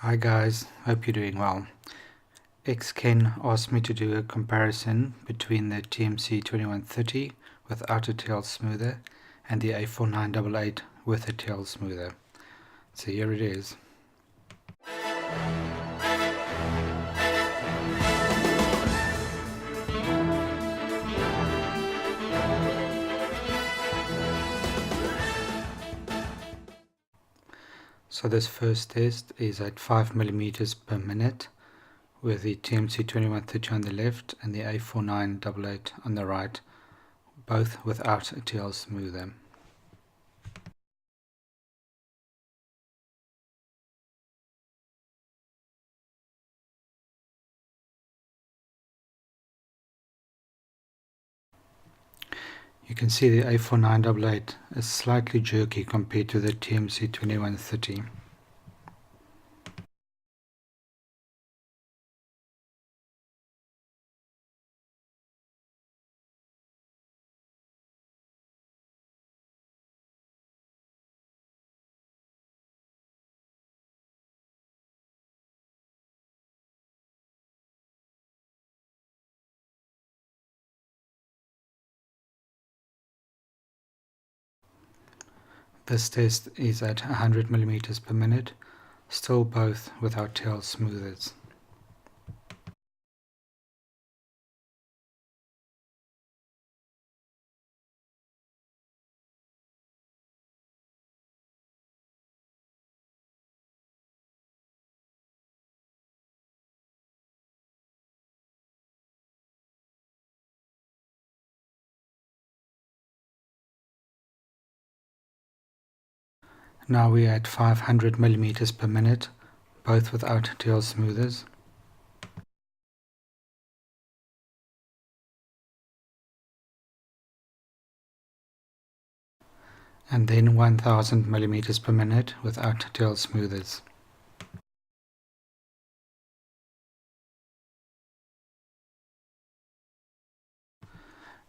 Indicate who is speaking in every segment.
Speaker 1: Hi guys, hope you're doing well. Ken asked me to do a comparison between the TMC2130 without a tail smoother and the A4988 with a tail smoother. So here it is. So this first test is at 5 millimeters per minute with the TMC2130 on the left and the A4988 on the right, both without a tail smoother. You can see the A4988 is slightly jerky compared to the TMC2130. This test is at 100 millimeters per minute, still both without tail smoothers. Now we are at 500 millimeters per minute, both without tail smoothers. And then 1000 millimeters per minute without tail smoothers.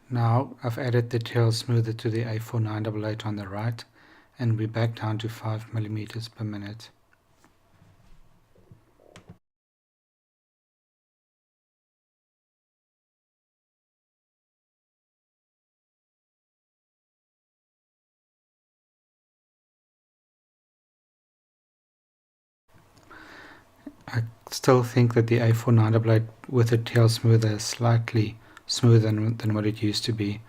Speaker 1: Now I've added the tail smoother to the A4988 on the right, and we're back down to 5 millimeters per minute. I still think that the A4988 with a tail smoother is slightly smoother than what it used to be,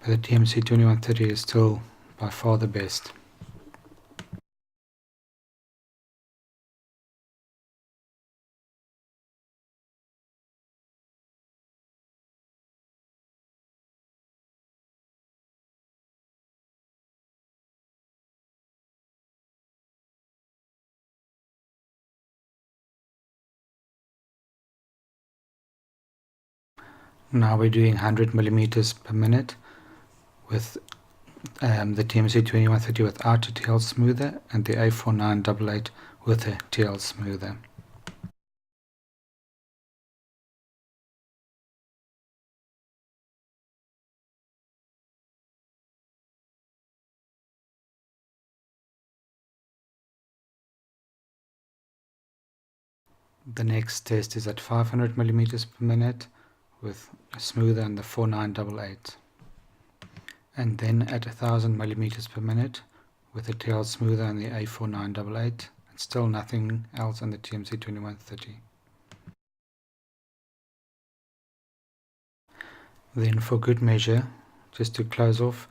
Speaker 1: but the TMC2130 is still by far the best. Now we're doing 100 millimeters per minute with the TMC2130 without a tail smoother and the A4988 with a tail smoother. The next test is at 500 millimeters per minute with a smoother and the 4988, and then at 1000 millimeters per minute with a tail smoother and the A4988, and still nothing else on the TMC2130. Then for good measure, just to close off,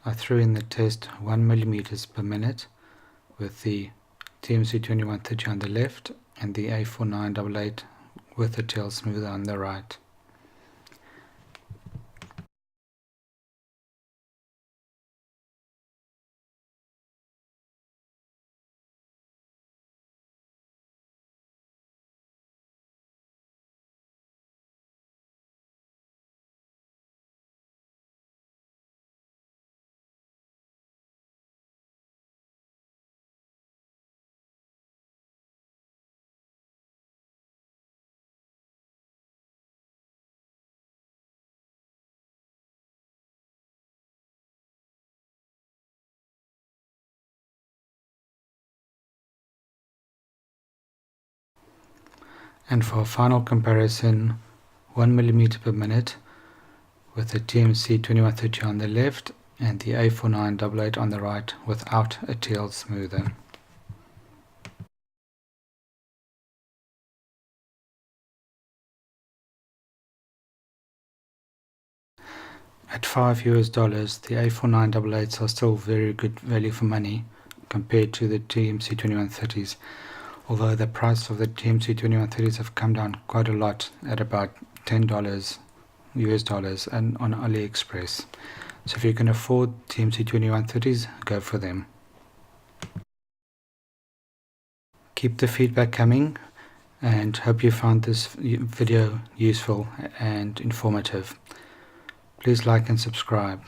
Speaker 1: I threw in the test 1 millimeters per minute with the TMC2130 on the left and the A4988 with the tail smoother on the right. And for a final comparison, 1mm per minute with the TMC2130 on the left and the A4988 on the right without a TL smoother. At $5 the A4988s are still very good value for money compared to the TMC2130s, although the price of the TMC2130s have come down quite a lot at about $10 US dollars and on AliExpress. So if you can afford TMC2130s, go for them. Keep the feedback coming and hope you found this video useful and informative. Please like and subscribe.